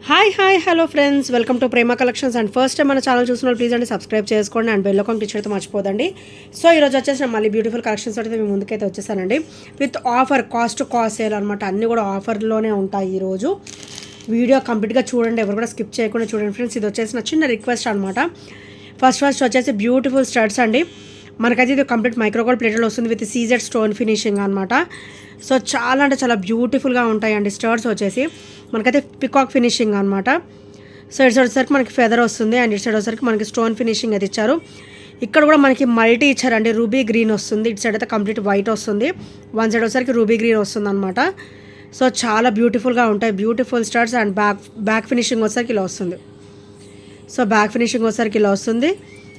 Hi hello friends, welcome to Prema collections. And first time మన channel చూసిన please అండి subscribe చేసుకోండి and bell icon click చేయడం మర్చిపోదండి. So ఈరోజు వచ్చేసి మళ్ళీ బ్యూటిఫుల్ కలెక్షన్స్ అయితే మేము ముందుకైతే వచ్చేసానండి విత్ ఆఫర్, కాస్ట్ సేల్ అనమాట. అన్నీ కూడా ఆఫర్లోనే ఉంటాయి. ఈరోజు వీడియో కంప్లీట్గా చూడండి, ఎవరు కూడా స్కిప్ చేయకుండా చూడండి ఫ్రెండ్స్. ఇది వచ్చేసి నా చిన్న రిక్వెస్ట్ అనమాట. ఫస్ట్ వచ్చేసి బ్యూటిఫుల్ స్టడ్స్ అండి. మనకైతే ఇది కంప్లీట్ మైక్రోగోల్డ్ ప్లేటెడ్ వస్తుంది విత్ సీజెడ్ స్టోన్ ఫినిషింగ్ అనమాట. సో చాలా అంటే చాలా బ్యూటిఫుల్గా ఉంటాయండి స్టడ్స్ వచ్చేసి. మనకైతే పికాక్ ఫినిషింగ్ అనమాట. సో ఇటు సైడ్ వచ్చేసరికి మనకి ఫెదర్ వస్తుంది అండ్ ఇటు సైడ్ వచ్చేసరికి మనకి స్టోన్ ఫినిషింగ్ అయితే ఇచ్చారు. ఇక్కడ కూడా మనకి మల్టీ ఇచ్చారండి. రూబీ గ్రీన్ వస్తుంది, ఇటు సైడ్ అయితే కంప్లీట్ వైట్ వస్తుంది, వన్ సైడ్ వచ్చేసరికి రూబీ గ్రీన్ వస్తుంది అనమాట. సో చాలా బ్యూటిఫుల్గా ఉంటాయి, beautiful studs. And back finishing వచ్చేసరికి ఇలా వస్తుంది. సో బ్యాక్ ఫినిషింగ్ వచ్చేసరికి ఇలా వస్తుంది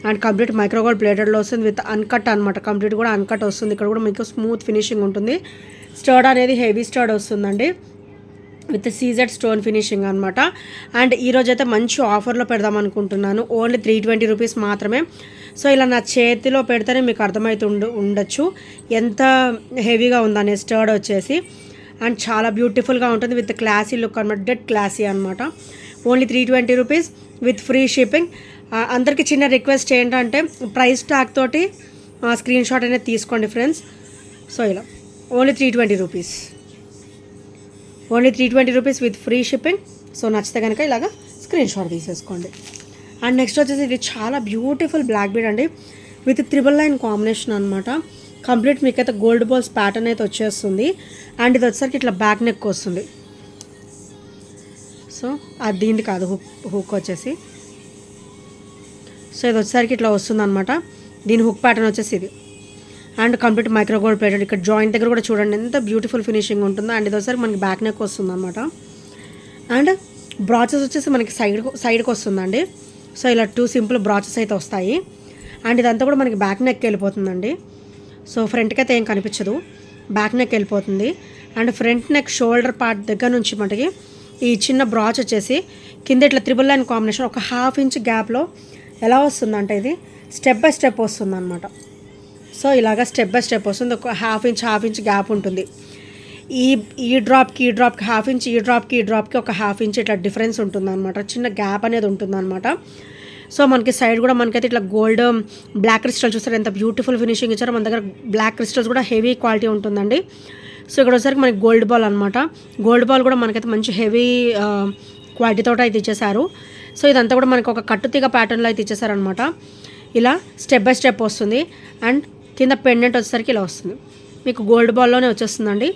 అండ్ కంప్లీట్ మైక్రోగోల్డ్ ప్లేటెడ్లో వస్తుంది విత్ అన్కట్ అనమాట. కంప్లీట్ కూడా అన్కట్ వస్తుంది. ఇక్కడ కూడా మీకు స్మూత్ ఫినిషింగ్ ఉంటుంది. స్టర్డ్ అనేది హెవీ స్టర్డ్ వస్తుందండి విత్ సీజెడ్ స్టోన్ ఫినిషింగ్ అనమాట. అండ్ ఈరోజు అయితే మంచి ఆఫర్లో పెడదాం అనుకుంటున్నాను. ఓన్లీ 320 రూపీస్ మాత్రమే. సో ఇలా నా చేతిలో పెడితేనే మీకు అర్థమవుతూ ఉండొచ్చు ఎంత హెవీగా ఉందనే స్టర్డ్ వచ్చేసి. అండ్ చాలా బ్యూటిఫుల్గా ఉంటుంది విత్ క్లాసీ లుక్ అనమాట. డెడ్ క్లాసీ అనమాట. Only 320 rupees with free shipping. అందరికీ చిన్న రిక్వెస్ట్ ఏంటంటే ప్రైస్ ట్యాగ్ తోటి స్క్రీన్ షాట్ అనేది తీసుకోండి ఫ్రెండ్స్. సో ఇలా only 320 rupees, only 320 rupees with free shipping. So నచ్చితే కనుక ఇలాగా స్క్రీన్ షాట్ తీసేసుకోండి. అండ్ నెక్స్ట్ వచ్చేసి ఇది చాలా బ్యూటిఫుల్ బ్లాక్ బీడ్ అండి విత్ 999 కాంబినేషన్ అనమాట. కంప్లీట్ మీకైతే గోల్డ్ బాల్స్ ప్యాటర్న్ అయితే వచ్చేస్తుంది. అండ్ ఇది వచ్చేసరికి ఇట్లా బ్యాక్ నెక్ వస్తుంది. సో అది దీనికి కాదు, హుక్ వచ్చేసి. సో ఇది వచ్చేసరికి ఇట్లా వస్తుంది అనమాట. దీని హుక్ ప్యాటర్న్ వచ్చేసి ఇది. And complete micro gold plated. ఇక్కడ జాయింట్ దగ్గర కూడా చూడండి ఎంత బ్యూటిఫుల్ ఫినిషింగ్ ఉంటుందో. అండ్ ఇది వచ్చేసరికి మనకి బ్యాక్ నెక్ వస్తుంది అనమాట. అండ్ బ్రాచెస్ వచ్చేసి మనకి సైడ్కి వస్తుందండి. సో ఇలా 2 సింపుల్ బ్రాచెస్ అయితే వస్తాయి. అండ్ ఇదంతా కూడా మనకి బ్యాక్ నెక్ వెళ్ళిపోతుందండి. సో ఫ్రంట్కి అయితే ఏం కనిపించదు, బ్యాక్ నెక్ వెళ్ళిపోతుంది. And front neck shoulder part దగ్గర నుంచి మనకి ఈ చిన్న బ్రాచ్ వచ్చేసి కింద ఇట్లా 999 కాంబినేషన్ ఒక 1/2 ఇంచ్ గ్యాప్లో ఎలా వస్తుందంటే ఇది స్టెప్ బై స్టెప్ వస్తుంది అనమాట. సో ఇలాగా స్టెప్ బై స్టెప్ వస్తుంది. ఒక 1/2 ఇంచ్ గ్యాప్ ఉంటుంది. ఈ డ్రాప్కి 1/2 ఇంచ్, ఈ డ్రాప్కి ఒక 1/2 ఇంచ్ ఇట్లా డిఫరెన్స్ ఉంటుంది అనమాట. చిన్న గ్యాప్ అనేది ఉంటుంది అనమాట. సో మనకి సైడ్ కూడా మనకైతే ఇట్లా గోల్డ్ బ్లాక్ క్రిస్టల్ చూస్తారు ఎంత బ్యూటిఫుల్ ఫినిషింగ్ ఇచ్చారో. మన దగ్గర బ్లాక్ క్రిస్టల్స్ కూడా హెవీ క్వాలిటీ ఉంటుందండి. సో ఇక్కడ వచ్చేసరికి మనకి గోల్డ్ బాల్ అనమాట. గోల్డ్ బాల్ కూడా మనకైతే మంచి హెవీ క్వాలిటీతో అయితే ఇచ్చేసారు. సో ఇదంతా కూడా మనకి ఒక కట్టుతీగ ప్యాటర్న్లో అయితే ఇచ్చేసారనమాట. ఇలా స్టెప్ బై స్టెప్ వస్తుంది. అండ్ కింద పెండెంట్ వచ్చేసరికి ఇలా వస్తుంది, మీకు గోల్డ్ బాల్లోనే వచ్చేస్తుందండి.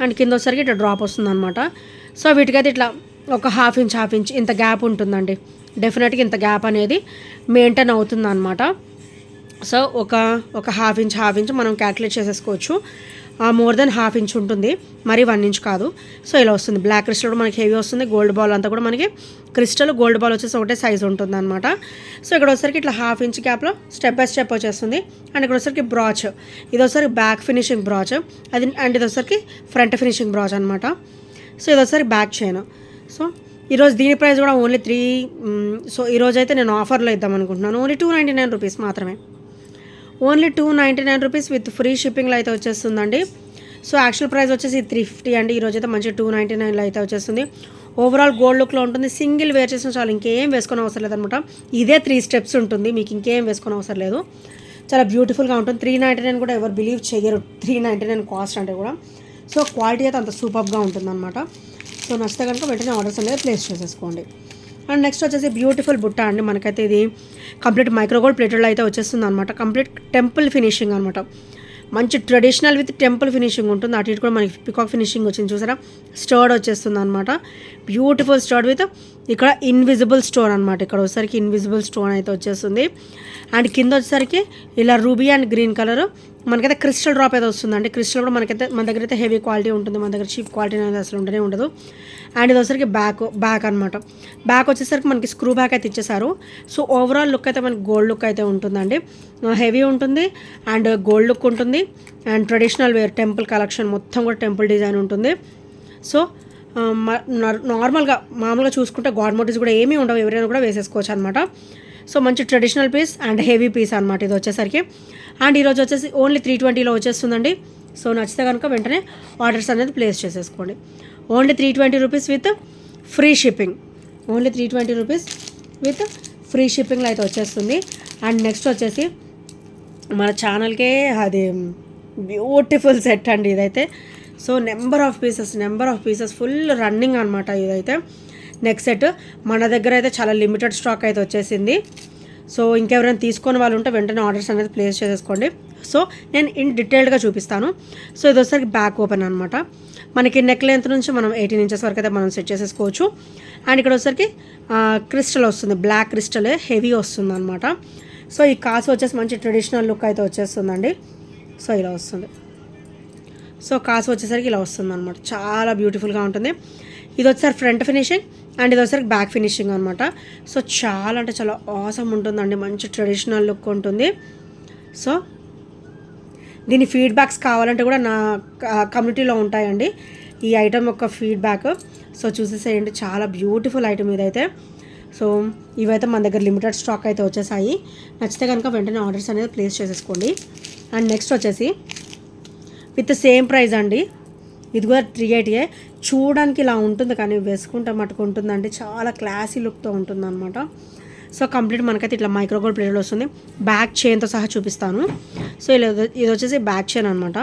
అండ్ కింద వచ్చేసరికి ఇట్లా డ్రాప్ వస్తుంది అనమాట. సో వీటికైతే ఇట్లా ఒక 1/2 ఇంచ్ ఇంత గ్యాప్ ఉంటుందండి. డెఫినెట్గా ఇంత గ్యాప్ అనేది మెయింటైన్ అవుతుంది అనమాట. సో ఒక 1/2 ఇంచ్ మనం క్యాల్కులేట్ చేసేసుకోవచ్చు. మోర్ దెన్ 1/2 ఇంచ్ ఉంటుంది, మరి 1 ఇంచ్ కాదు. సో ఇలా వస్తుంది. బ్లాక్ క్రిస్టల్ కూడా మనకి హెవీ వస్తుంది. గోల్డ్ బాల్ అంతా కూడా మనకి క్రిస్టల్ గోల్డ్ బాల్ వచ్చేసి ఒకటే సైజ్ ఉంటుంది అనమాట. సో ఇక్కడ వచ్చేసరికి ఇట్లా 1/2 ఇంచ్ గ్యాప్లో స్టెప్ బై స్టెప్ వచ్చేస్తుంది. అండ్ ఇక్కడ వచ్చేసరికి బ్రాచ్, ఇది వచ్చేసరికి బ్యాక్ ఫినిషింగ్ బ్రాచ్ అది. అండ్ ఇది వచ్చేసరికి ఫ్రంట్ ఫినిషింగ్ బ్రాచ్ అనమాట. సో ఇది వచ్చేసరికి బ్యాక్ చైన్. సో ఈరోజు దీని ప్రైస్ కూడా ఓన్లీ సో ఈరోజు అయితే నేను ఆఫర్లో ఇద్దాం అనుకుంటున్నాను. ఓన్లీ 299 రూపీస్ మాత్రమే. ఓన్లీ 299 రూపీస్ విత్ ఫ్రీ షిప్పింగ్లో అయితే వచ్చేస్తుందండి. సో యాక్చువల్ ప్రైస్ వచ్చేసి 350 అండి. ఈరోజు అయితే మంచి 299లో అయితే వచ్చేస్తుంది. ఓవరాల్ గోల్డ్ లుక్లో ఉంటుంది. సింగిల్ వేర్ చేసిన చాలు, ఇంకేం వేసుకొని అవసరం లేదనమాట. ఇదే 3 స్టెప్స్ ఉంటుంది, మీకు ఇంకేం వేసుకొని అవసరం లేదు. చాలా బ్యూటిఫుల్గా ఉంటుంది. 399 కూడా ఎవరు బిలీవ్ చేయరు, 399 కాస్ట్ అంటే కూడా. సో క్వాలిటీ అయితే అంత సూపర్గా ఉంటుంది అనమాట. సో నచ్చితే కనుక వెంటనే ఆర్డర్స్ అనేది ప్లేస్ చేసేసుకోండి. అండ్ నెక్స్ట్ వచ్చేసి బ్యూటిఫుల్ బుట్ట అండి. మనకైతే ఇది కంప్లీట్ మైక్రోగోల్డ్ ప్లేటెడ్లో అయితే వచ్చేస్తుంది అనమాట. కంప్లీట్ టెంపుల్ ఫినిషింగ్ అనమాట. మంచి ట్రెడిషనల్ విత్ టెంపుల్ ఫినిషింగ్ ఉంటుంది. అటు ఇటు కూడా మనకి పికాక్ ఫినిషింగ్ వచ్చింది చూసారా. స్టర్డ్ వచ్చేస్తుంది అనమాట. బ్యూటిఫుల్ స్టర్డ్ విత్ ఇక్కడ ఇన్విజిబుల్ స్టోన్ అనమాట. ఇక్కడ వచ్చేసరికి ఇన్విజిబుల్ స్టోన్ అయితే వచ్చేస్తుంది. అండ్ కింద వచ్చేసరికి ఇలా రూబీ అండ్ గ్రీన్ కలర్ మనకైతే క్రిస్టల్ డ్రాప్ అయితే వస్తుందండి. క్రిస్టల్ కూడా మన దగ్గర అయితే హెవీ క్వాలిటీ ఉంటుంది, మన దగ్గర చీప్ క్వాలిటీ అనేది అసలు ఉండనే ఉండదు. అండ్ ఇది వచ్చేసరికి బ్యాక్ అనమాట. బ్యాక్ వచ్చేసరికి మనకి స్క్రూ బ్యాక్ అయితే ఇచ్చేసారు. సో ఓవరాల్ లుక్ అయితే మనకి గోల్డ్ లుక్ అయితే ఉంటుందండి. హెవీ ఉంటుంది అండ్ గోల్డ్ లుక్ ఉంటుంది. And traditional wear temple collection మొత్తం కూడా టెంపుల్ డిజైన్ ఉంటుంది. సో మామూలుగా చూసుకుంటే గాడ్ మోటివ్స్ కూడా ఏమీ ఉండవు, ఎవరైనా కూడా వేసేసుకోవచ్చు అనమాట. సో మంచి traditional piece and heavy piece అనమాట ఇది వచ్చేసరికి. అండ్ ఈరోజు వచ్చేసి ఓన్లీ 320లో వచ్చేస్తుందండి. సో నచ్చితే కనుక వెంటనే ఆర్డర్స్ అనేది ప్లేస్ చేసేసుకోండి. Only 320 rupees with free shipping. Only 320 rupees with free షిప్పింగ్లో అయితే వచ్చేస్తుంది. అండ్ నెక్స్ట్ వచ్చేసి మన ఛానల్కే అది బ్యూటిఫుల్ సెట్ అండి ఇదైతే. So number of pieces full running అనమాట ఇదైతే. నెక్స్ట్ సెట్ మన దగ్గర అయితే చాలా లిమిటెడ్ స్టాక్ అయితే వచ్చేసింది. సో ఇంకెవరైనా తీసుకొని వాళ్ళు ఉంటే వెంటనే ఆర్డర్స్ అనేది ప్లేస్ చేసేసుకోండి. సో నేను ఇన్ డీటెయిల్డ్గా చూపిస్తాను. సో ఇది వచ్చేసరికి బ్యాక్ ఓపెన్ అనమాట. మనకి నెక్ లెంత్ నుంచి మనం 18 ఇంచెస్ వరకు అయితే మనం సెట్ చేసేసుకోవచ్చు. అండ్ ఇక్కడ వచ్చేసరికి క్రిస్టల్ వస్తుంది, బ్లాక్ క్రిస్టల్ హెవీ వస్తుంది అనమాట. సో ఈ కాసు వచ్చేసి మంచి ట్రెడిషనల్ లుక్ అయితే వచ్చేస్తుందండి. సో ఇలా వస్తుంది. సో కాసు వచ్చేసరికి ఇలా వస్తుంది అనమాట, చాలా బ్యూటిఫుల్గా ఉంటుంది. ఇది వచ్చేసరికి ఫ్రంట్ ఫినిషింగ్ అండ్ ఇది వచ్చేసరికి బ్యాక్ ఫినిషింగ్ అనమాట. సో చాలా అంటే చాలా ఆసమ్ ఉంటుందండి, మంచి ట్రెడిషనల్ లుక్ ఉంటుంది. సో దీని ఫీడ్బ్యాక్స్ కావాలంటే కూడా నా కమ్యూనిటీలో ఉంటాయండి ఈ ఐటమ్ యొక్క ఫీడ్బ్యాక్. సో చూసేసేయండి, చాలా బ్యూటిఫుల్ ఐటమ్ ఇదైతే. సో ఇవైతే మన దగ్గర లిమిటెడ్ స్టాక్ అయితే వచ్చేసాయి. నచ్చితే కనుక వెంటనే ఆర్డర్స్ అనేది ప్లేస్ చేసేసుకోండి. అండ్ నెక్స్ట్ వచ్చేసి విత్ సేమ్ ప్రైస్ అండి, ఇది కూడా 380. చూడడానికి ఇలా ఉంటుంది కానీ వేసుకుంటే మటుకు ఉంటుందండి, చాలా క్లాసీ లుక్తో ఉంటుంది అనమాట. సో కంప్లీట్ మనకైతే ఇట్లా మైక్రోగోల్డ్ ప్లేటెడ్ వస్తుంది. బ్యాక్ చైన్తో సహా చూపిస్తాను. సో ఇది వచ్చేసి బ్యాక్ చైన్ అనమాట.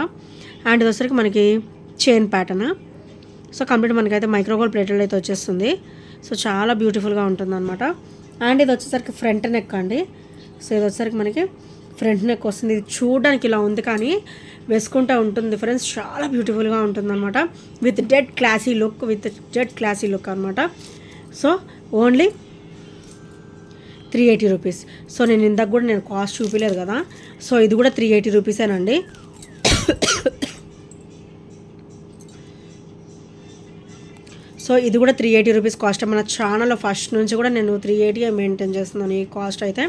అండ్ ఇది వచ్చేసరికి మనకి చైన్ ప్యాటర్న్. సో కంప్లీట్ మనకైతే మైక్రోగోల్డ్ ప్లేటెడ్ అయితే వచ్చేస్తుంది. సో చాలా బ్యూటిఫుల్గా ఉంటుంది అనమాట. అండ్ ఇది వచ్చేసరికి ఫ్రంట్ నెక్ అండి. సో ఇది వచ్చేసరికి మనకి ఫ్రంట్ నెక్ వస్తుంది. ఇది చూడడానికి ఇలా ఉంది కానీ వేసుకుంటూ ఉంటుంది ఫ్రెండ్స్, చాలా బ్యూటిఫుల్గా ఉంటుంది అనమాట. విత్ డెడ్ క్లాసీ లుక్ అనమాట. So only 380 rupees. సో నేను ఇందాక కూడా నేను కాస్ట్ చూపించలేదు కదా, సో ఇది కూడా 380 రూపీసేనండి. సో ఇది కూడా 380 రూపీస్ కాస్ట్. మన ఛానల్లో ఫస్ట్ నుంచి కూడా నేను 380 మెయింటైన్ చేస్తున్నాను ఈ కాస్ట్ అయితే.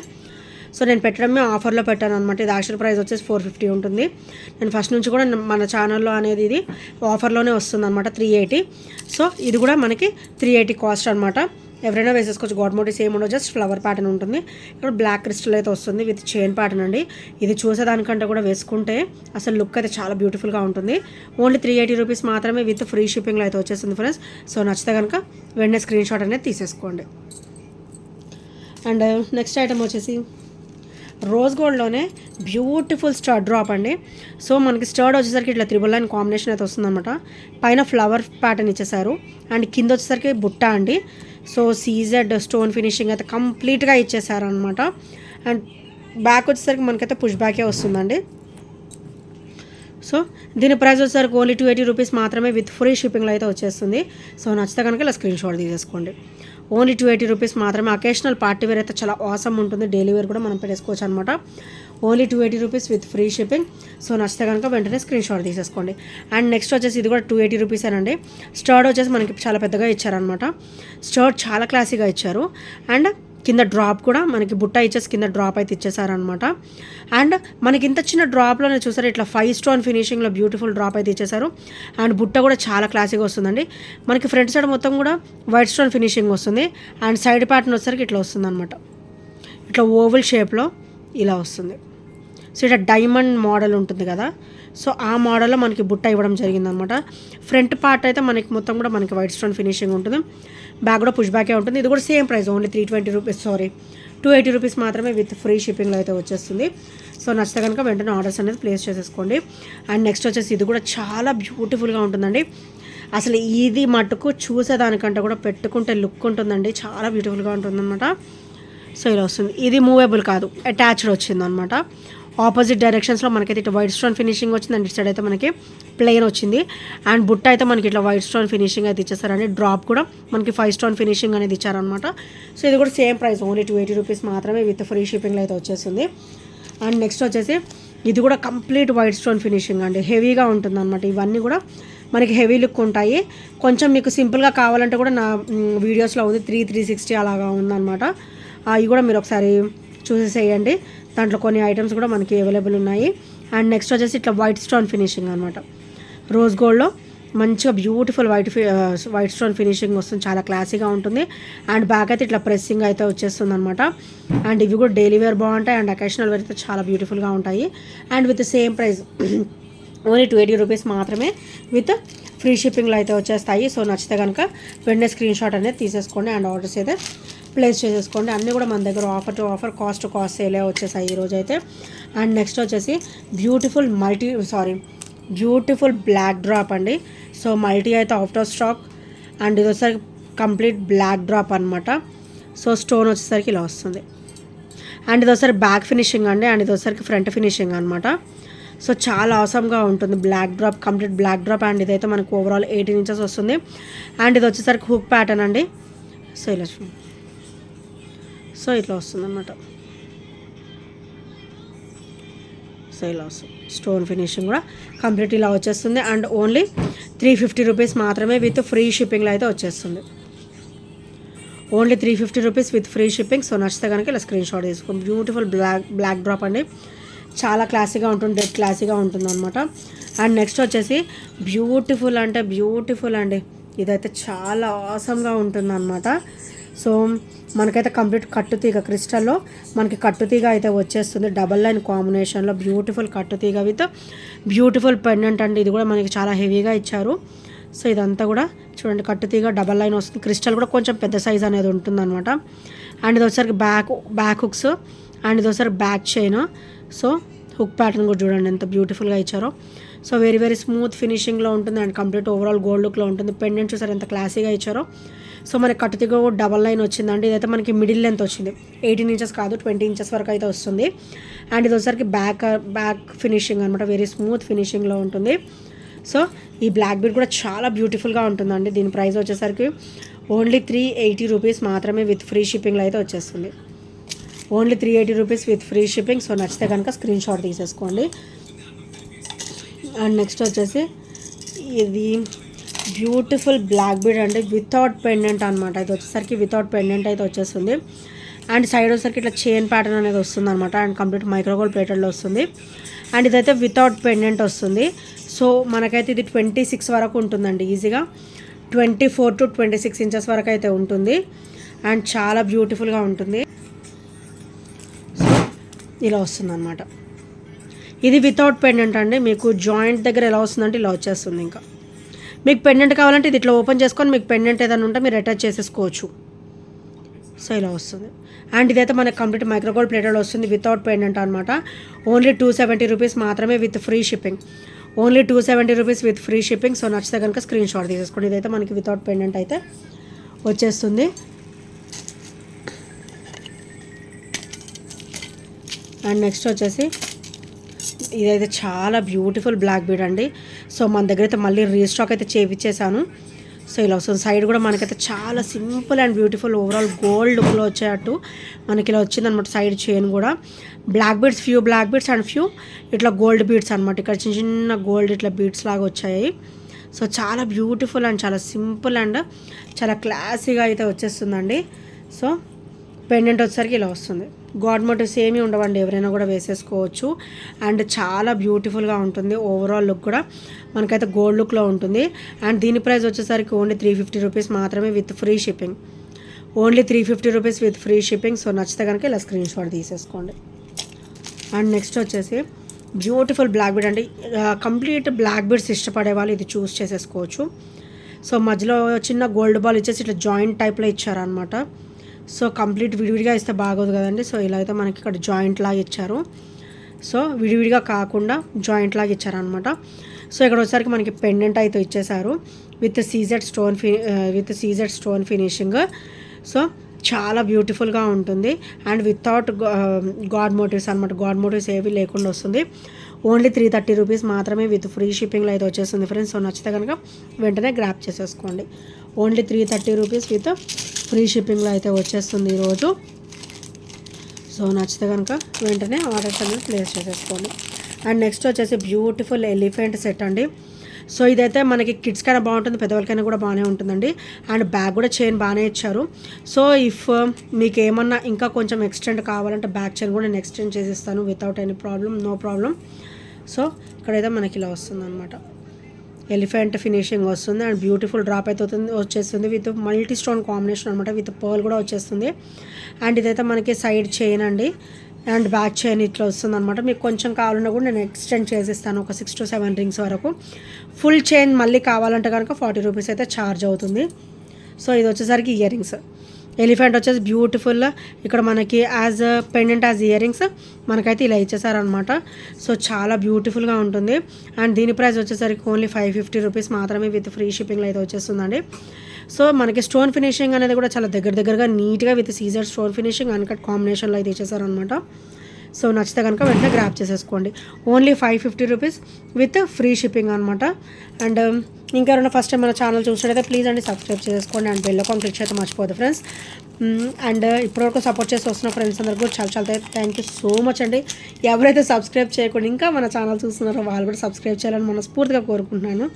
సో నేను పెట్టడమే ఆఫర్లో పెట్టాను అనమాట. ఇది యాక్చువల్ ప్రైస్ వచ్చేసి 450 ఉంటుంది. నేను ఫస్ట్ నుంచి కూడా మన ఛానల్లో అనేది ఇది ఆఫర్లోనే వస్తుంది అనమాట 380. సో ఇది కూడా మనకి 380 కాస్ట్ అనమాట. ఎవరైనా వేసేసుకోవచ్చు. గాడ్ మోటివ్స్ ఏమి ఉండవు, జస్ట్ ఫ్లవర్ ప్యాటర్న్ ఉంటుంది. ఇక్కడ బ్లాక్ క్రిస్టల్ అయితే వస్తుంది విత్ చైన్ ప్యాటర్న్ అండి. ఇది చూసేదానికంటే కూడా వేసుకుంటే అసలు లుక్ అయితే చాలా బ్యూటిఫుల్గా ఉంటుంది. ఓన్లీ 380 రూపీస్ మాత్రమే విత్ ఫ్రీ షిప్పింగ్లో అయితే వచ్చేస్తుంది ఫ్రెండ్స్. సో నచ్చితే కనుక వెంటనే స్క్రీన్ షాట్ అనేది తీసేసుకోండి. అండ్ నెక్స్ట్ ఐటమ్ వచ్చేసి రోజ్ గోల్డ్లోనే బ్యూటిఫుల్ స్టడ్ డ్రాప్ అండి. సో మనకి స్టర్డ్ వచ్చేసరికి ఇట్లా 999 కాంబినేషన్ అయితే వస్తుందన్నమాట. పైన ఫ్లవర్ ప్యాటర్న్ ఇచ్చేసారు అండ్ కింద వచ్చేసరికి బుట్ట అండి. సో సీజెడ్ స్టోన్ ఫినిషింగ్ అయితే కంప్లీట్గా ఇచ్చేసారు అనమాట. అండ్ బ్యాక్ వచ్చేసరికి మనకైతే పుష్ బ్యాకే వస్తుందండి. సో దీని ప్రైస్ వచ్చేసరికి ఓన్లీ 280 రూపీస్ మాత్రమే విత్ ఫ్రీ షిప్పింగ్లో అయితే వచ్చేస్తుంది. సో నచ్చితే కనుక ఇలా స్క్రీన్ షాట్ తీసేసుకోండి. ఓన్లీ 280 రూపీస్ మాత్రమే. అకేషనల్ పార్టీ వేర్ అయితే చాలా ఆసమ్ ఉంటుంది, డైలీ వేర్ కూడా మనం పెట్టేసుకోవచ్చు అనమాట. Only 280 rupees with free shipping. So నచ్చితే కనుక వెంటనే స్క్రీన్ షాట్ తీసేసుకోండి. అండ్ నెక్స్ట్ వచ్చేసి ఇది కూడా 280 రూపీసేనండి. స్టర్డ్ వచ్చేసి మనకి చాలా పెద్దగా ఇచ్చారనమాట. స్టర్డ్ చాలా క్లాసీగా ఇచ్చారు. అండ్ కింద డ్రాప్ కూడా మనకి బుట్ట ఇచ్చేసి కింద డ్రాప్ అయితే ఇచ్చేసారనమాట. అండ్ మనకి ఇంత చిన్న డ్రాప్లోనే చూసారు ఇట్లా 5 స్టోన్ ఫినిషింగ్లో బ్యూటిఫుల్ డ్రాప్ అయితే ఇచ్చేసారు. అండ్ బుట్ట కూడా చాలా క్లాసీగా వస్తుందండి. మనకి ఫ్రంట్ సైడ్ మొత్తం కూడా వైట్ స్టోన్ ఫినిషింగ్ వస్తుంది. అండ్ సైడ్ ప్యాటర్న్ వచ్చేసరికి ఇట్లా వస్తుంది అనమాట, ఇట్లా ఓవల్ షేప్లో ఇలా వస్తుంది. సో ఇట్లా డైమండ్ మోడల్ ఉంటుంది కదా, సో ఆ మోడల్లో మనకి బుట్ట ఇవ్వడం జరిగిందనమాట. ఫ్రంట్ పార్ట్ అయితే మనకి మొత్తం కూడా మనకి వైట్ స్టోన్ ఫినిషింగ్ ఉంటుంది. బ్యాక్ కూడా పుష్ బ్యాకే ఉంటుంది. ఇది కూడా సేమ్ ప్రైస్ ఓన్లీ 280 రూపీస్ మాత్రమే విత్ ఫ్రీ షిప్పింగ్లో అయితే వచ్చేస్తుంది. సో నచ్చితే కనుక వెంటనే ఆర్డర్స్ అనేది ప్లేస్ చేసేసుకోండి. అండ్ నెక్స్ట్ వచ్చేసి ఇది కూడా చాలా బ్యూటిఫుల్గా ఉంటుందండి. అసలు ఇది మటుకు చూసేదానికంటే కూడా పెట్టుకుంటే లుక్ ఉంటుందండి, చాలా బ్యూటిఫుల్గా ఉంటుందన్నమాట. సో ఇలా వస్తుంది. ఇది మూవేబుల్ కాదు, అటాచ్డ్ వచ్చిందనమాట. ఆపోజిట్ డైరెక్షన్స్లో మనకైతే ఇట్లా వైట్ స్టోన్ ఫినిషింగ్ వచ్చింది. అండ్ ఇటు సైడ్ అయితే మనకి ప్లెయిన్ వచ్చింది. అండ్ బుట్ట అయితే మనకి ఇట్లా వైట్ స్టోన్ ఫినిషింగ్ అయితే ఇచ్చేసారండి. డ్రాప్ కూడా మనకి 5 స్టోన్ ఫినిషింగ్ అనేది ఇచ్చారనమాట. సో ఇది కూడా సేమ్ ప్రైస్ ఓన్లీ 280 రూపీస్ మాత్రమే విత్ ఫ్రీ షిప్పింగ్లో అయితే వచ్చేస్తుంది. అండ్ నెక్స్ట్ వచ్చేసి ఇది కూడా కంప్లీట్ వైట్ స్టోన్ ఫినిషింగ్ అండి, హెవీగా ఉంటుంది అనమాట. ఇవన్నీ కూడా మనకి హెవీ లుక్ ఉంటాయి. కొంచెం మీకు సింపుల్గా కావాలంటే కూడా నా వీడియోస్లో ఉంది 360 అలాగా ఉందన్నమాట. అవి కూడా మీరు ఒకసారి చూసేసేయండి. దాంట్లో కొన్ని ఐటమ్స్ కూడా మనకి అవైలబుల్ ఉన్నాయి. అండ్ నెక్స్ట్ వచ్చేసి ఇట్లా వైట్ స్టోన్ ఫినిషింగ్ అనమాట. రోజ్ గోల్డ్లో మంచిగా బ్యూటిఫుల్ వైట్ స్టోన్ ఫినిషింగ్ వస్తుంది, చాలా క్లాసీగా ఉంటుంది. అండ్ బ్యాక్ అయితే ఇట్లా ప్రెస్సింగ్ అయితే వచ్చేస్తుంది అనమాట. అండ్ ఇవి కూడా డైలీ వేర్ బాగుంటాయి అండ్ అకేషనల్ వేర్ అయితే చాలా బ్యూటిఫుల్గా ఉంటాయి. And with same price only 280 rupees మాత్రమే విత్ ఫ్రీ షిప్పింగ్లో అయితే వచ్చేస్తాయి. సో నచ్చితే కనుక వెంటనే స్క్రీన్ షాట్ అనేది తీసేసుకోండి అండ్ ఆర్డర్స్ అయితే ప్లేస్ చేసేసుకోండి. అన్నీ కూడా మన దగ్గర offer to offer, cost to cost సేలే వచ్చేసాయి ఈరోజు అయితే. అండ్ నెక్స్ట్ వచ్చేసి బ్యూటిఫుల్ బ్లాక్ డ్రాప్ అండి. సో మల్టీ అయితే అవుట్ ఆఫ్ స్టాక్ అండ్ ఇది వచ్చేసరికి కంప్లీట్ బ్లాక్ డ్రాప్ అనమాట. సో స్టోన్ వచ్చేసరికి ఇలా వస్తుంది అండ్ ఇది వచ్చేసరికి బ్యాక్ ఫినిషింగ్ అండి అండ్ ఇది వచ్చేసరికి ఫ్రంట్ ఫినిషింగ్ అనమాట. సో చాలా అవసరంగా ఉంటుంది black drop, complete black drop. And ఇదైతే మనకు ఓవరాల్ 18 ఇంచెస్ వస్తుంది అండ్ ఇది వచ్చేసరికి హుక్ ప్యాటర్న్ అండి. సో ఇలా చూడండి, సో ఇట్లా వస్తుంది అనమాట. సో ఇలా వస్తుంది స్టోన్ ఫినిషింగ్ కూడా కంప్లీట్ ఇలా వచ్చేస్తుంది అండ్ ఓన్లీ 350 రూపీస్ మాత్రమే విత్ ఫ్రీ షిప్పింగ్లో అయితే వచ్చేస్తుంది. Only 350 rupees with free shipping. So నచ్చితే కనుక ఇలా స్క్రీన్ షాట్ తీసుకోండి. బ్యూటిఫుల్ బ్లాక్ డ్రాప్ అండి, చాలా క్లాసీగా ఉంటుంది, డెడ్ క్లాసీగా ఉంటుంది అనమాట. అండ్ నెక్స్ట్ వచ్చేసి బ్యూటిఫుల్ అండి, ఇదైతే చాలా ఆసమ్గా ఉంటుంది అనమాట. సో మనకైతే కంప్లీట్ కట్టుతీగ క్రిస్టల్లో మనకి కట్టుతీగ అయితే వచ్చేస్తుంది, డబల్ లైన్ కాంబినేషన్లో బ్యూటిఫుల్ కట్టుతీగ విత్ బ్యూటిఫుల్ పెండెంట్ అండి. ఇది కూడా మనకి చాలా హెవీగా ఇచ్చారు. సో ఇదంతా కూడా చూడండి, కట్టుతీగ డబల్ లైన్ వస్తుంది, క్రిస్టల్ కూడా కొంచెం పెద్ద సైజ్ అనేది ఉంటుంది అనమాట. అండ్ ఇది వచ్చేసరికి బ్యాక్ హుక్స్ అండ్ ఇది వచ్చేసరికి back chain. So hook pattern కూడా చూడండి ఎంత బ్యూటిఫుల్గా ఇచ్చారో. సో వెరీ స్మూత్ ఫినిషింగ్లో ఉంటుంది అండ్ కంప్లీట్ ఓవరాల్ గోల్డ్ లుక్లో ఉంటుంది. పెండెంట్ చూసారు ఎంత క్లాసీగా ఇచ్చారో. సో మనకి కట్టుతీగ కూడా డబల్ లైన్ వచ్చిందండి. ఇదైతే మనకి మిడిల్ లెంత్ వచ్చింది, 18 ఇంచెస్ కాదు 20 ఇంచెస్ వరకు అయితే వస్తుంది. అండ్ ఇది వచ్చేసరికి బ్యాక్ ఫినిషింగ్ అనమాట, వెరీ స్మూత్ ఫినిషింగ్లో ఉంటుంది. సో ఈ బ్లాక్ బీడ్ కూడా చాలా బ్యూటిఫుల్గా ఉంటుందండి. దీని ప్రైస్ వచ్చేసరికి ఓన్లీ 380 రూపీస్ మాత్రమే విత్ ఫ్రీ షిప్పింగ్లో అయితే వచ్చేస్తుంది. Only 380 rupees with free shipping. So నచ్చితే కనుక స్క్రీన్ షాట్ తీసేసుకోండి. అండ్ నెక్స్ట్ వచ్చేసి ఇది బ్యూటిఫుల్ బ్లాక్ బీడ్ అండి వితౌట్ పెండెంట్ అనమాట. ఇది వచ్చేసరికి వితౌట్ పెండెంట్ అయితే వచ్చేస్తుంది అండ్ సైడ్ వచ్చేసరికి ఇట్లా చైన్ ప్యాటర్న్ అనేది వస్తుంది అనమాట అండ్ కంప్లీట్ మైక్రోగోల్డ్ ప్లేటెడ్లో వస్తుంది. అండ్ ఇదైతే వితౌట్ పెండెంట్ వస్తుంది. సో మనకైతే ఇది 26 వరకు ఉంటుందండి, ఈజీగా 24 to 26 ఇంచెస్ వరకు అయితే ఉంటుంది అండ్ చాలా బ్యూటిఫుల్గా ఉంటుంది. సో ఇలా వస్తుంది అనమాట. ఇది వితౌట్ పెండెంట్ అండి. మీకు జాయింట్ దగ్గర ఎలా వస్తుందంటే ఇలా వచ్చేస్తుంది. ఇంకా మీకు పెండెంట్ కావాలంటే ఇది ఇట్లా ఓపెన్ చేసుకొని మీకు పెండెంట్ ఏదైనా ఉంటే మీరు అటాచ్ చేసేసుకోవచ్చు. సో ఇలా వస్తుంది అండ్ ఇదైతే మనకి కంప్లీట్ మైక్రోగోల్డ్ ప్లేటెడ్ వస్తుంది వితౌట్ పెండెంట్ అనమాట. ఓన్లీ 270 రూపీస్ మాత్రమే with free shipping. Only 270 rupees with free shipping. So నచ్చితే కనుక స్క్రీన్ షాట్ తీసేసుకోండి. ఇదైతే మనకి వితౌట్ పెండెంట్ అయితే వచ్చేస్తుంది. అండ్ నెక్స్ట్ వచ్చేసి ఇదైతే చాలా బ్యూటిఫుల్ బ్లాక్ బీడ్ అండి. సో మన దగ్గర అయితే మళ్ళీ రీస్టాక్ అయితే చేయించేసాను. సో ఇలా వస్తుంది. సైడ్ కూడా మనకైతే చాలా simple and beautiful overall gold లుక్లో వచ్చేటట్టు మనకి ఇలా వచ్చిందనమాట. సైడ్ చైన్ కూడా few black beads and few ఇట్లా గోల్డ్ బీడ్స్ అనమాట. ఇక్కడ చిన్న గోల్డ్ ఇట్లా బీడ్స్ లాగా వచ్చాయి. సో చాలా బ్యూటిఫుల్ అండ్ చాలా సింపుల్ అండ్ చాలా క్లాసీగా అయితే వచ్చేస్తుందండి. సో పెండెంట్ వచ్చేసరికి ఇలా వస్తుంది. గాడ్ మోటివ్స్ ఏమీ ఉండవండి, ఎవరైనా కూడా వేసేసుకోవచ్చు అండ్ చాలా బ్యూటిఫుల్గా ఉంటుంది. ఓవరాల్ లుక్ కూడా మనకైతే గోల్డ్ లుక్లో ఉంటుంది అండ్ దీని ప్రైస్ వచ్చేసరికి ఓన్లీ 350 రూపీస్ మాత్రమే with free shipping. Only 350 rupees with free shipping. So నచ్చితే కనుక ఇలా స్క్రీన్ షాట్ తీసేసుకోండి. అండ్ నెక్స్ట్ వచ్చేసి బ్యూటిఫుల్ బ్లాక్ బీడ్ అండి. కంప్లీట్ బ్లాక్ బీడ్స్ ఇష్టపడే వాళ్ళు ఇది చూస్ చేసేసుకోవచ్చు. సో మధ్యలో చిన్న గోల్డ్ బాల్ ఇచ్చేసి ఇట్లా జాయింట్ టైప్లో ఇచ్చారనమాట. సో కంప్లీట్ విడివిడిగా ఇస్తే బాగోదు కదండి. సో ఇలా అయితే మనకి ఇక్కడ జాయింట్ లాగా ఇచ్చారు. సో విడివిడిగా కాకుండా జాయింట్ లాగా ఇచ్చారనమాట. సో ఇక్కడ వచ్చేసరికి మనకి పెండెంట్ అయితే ఇచ్చేసారు with CZ stone finishing. So చాలా బ్యూటిఫుల్గా ఉంటుంది అండ్ వితౌట్ గాడ్ మోటివ్స్ అనమాట. గాడ్ మోటివ్స్ ఏవి లేకుండా వస్తుంది. ఓన్లీ 330 రూపీస్ మాత్రమే విత్ ఫ్రీ షిప్పింగ్లో అయితే వచ్చేస్తుంది ఫ్రెండ్స్. సో నచ్చితే కనుక వెంటనే గ్రాప్ చేసేసుకోండి. ఓన్లీ 330 రూపీస్ విత్ ఫ్రీ షిప్పింగ్లో అయితే వచ్చేస్తుంది ఈరోజు. సో నచ్చితే కనుక వెంటనే ఆర్డర్స్ అనేది ప్లేస్ చేసేసుకోండి. అండ్ నెక్స్ట్ వచ్చేసి బ్యూటిఫుల్ ఎలిఫెంట్ సెట్ అండి. సో ఇదైతే మనకి కిడ్స్కైనా బాగుంటుంది, పెద్దవాళ్ళకైనా కూడా బాగానే ఉంటుందండి. అండ్ బ్యాగ్ కూడా చైన్ బాగానే ఇచ్చారు. సో ఇఫ్ మీకు ఏమన్నా ఇంకా కొంచెం ఎక్స్టెండ్ కావాలంటే బ్యాక్ చైన్ కూడా నేను ఎక్స్టెండ్ చేసిస్తాను without any problem, no problem. So ఇక్కడైతే మనకి ఇలా వస్తుంది అనమాట. ఎలిఫెంట్ ఫినిషింగ్ వస్తుంది అండ్ బ్యూటిఫుల్ డ్రాప్ అయితే వచ్చేస్తుంది విత్ మల్టీ స్టోన్ కాంబినేషన్ అనమాట. విత్ పర్ల్ కూడా వచ్చేస్తుంది. అండ్ ఇదైతే మనకి సైడ్ చైన్ అండి. అండ్ బ్యాక్ చైన్ ఇట్లా వస్తుంది అనమాట. మీకు కొంచెం కావాలన్నా కూడా నేను ఎక్స్టెండ్ చేసిస్తాను ఒక 6 to 7 రింగ్స్ వరకు. ఫుల్ చైన్ మళ్ళీ కావాలంటే కనుక 40 రూపీస్ అయితే ఛార్జ్ అవుతుంది. సో ఇది వచ్చేసరికి ఇయర్ రింగ్స్. ఎలిఫెంట్ వచ్చేసి బ్యూటిఫుల్, ఇక్కడ మనకి as pendant as ear rings మనకైతే ఇలా ఇచ్చేసారనమాట. సో చాలా బ్యూటిఫుల్గా ఉంటుంది. అండ్ దీని ప్రైస్ వచ్చేసరికి ఓన్లీ 550 రూపీస్ మాత్రమే విత్ ఫ్రీ షిప్పింగ్లో అయితే వచ్చేస్తుందండి. సో మనకి స్టోన్ ఫినిషింగ్ అనేది కూడా చాలా దగ్గరగా నీట్గా with caesar stone finishing uncut కాంబినేషన్లో అయితే ఇచ్చేసారనమాట. సో నచ్చితే కనుక వెంటనే గ్రాప్ చేసేసుకోండి. Only 550 rupees with free shipping అనమాట. అండ్ ఇంకెవరైనా ఫస్ట్ టైం మన ఛానల్ చూసినట్టయితే ప్లీజ్ అండి సబ్స్క్రైబ్ చేసుకోండి అండ్ బెల్ ఐకాన్ క్లిక్ అయితే మర్చిపోదు ఫ్రెండ్స్. అండ్ ఇప్పటివరకు సపోర్ట్ చేసి వస్తున్న ఫ్రెండ్స్ అందరికీ కూడా చాలా థ్యాంక్ యూ సో మచ్ అండి. ఎవరైతే సబ్స్క్రైబ్ చేయకుండా ఇంకా మన ఛానల్ చూస్తున్నారో వాళ్ళు కూడా సబ్స్క్రైబ్ చేయాలని మనస్ఫూర్తిగా కోరుకుంటున్నాను.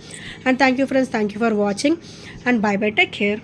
And thank you friends, thank you for watching and by by, take care.